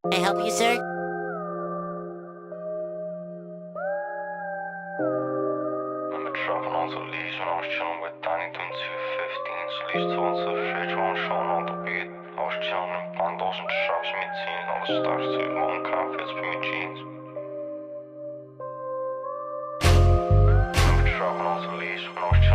Can I help you, sir? I've been trapping on the leash when I was chilling with Danny doing 215. So leash to the fridge when I was showing on the beat. I was chilling in bandos and traps in my teens. All the stars too long, can't fit through my jeans. I've been trapping on the leash when I was chilling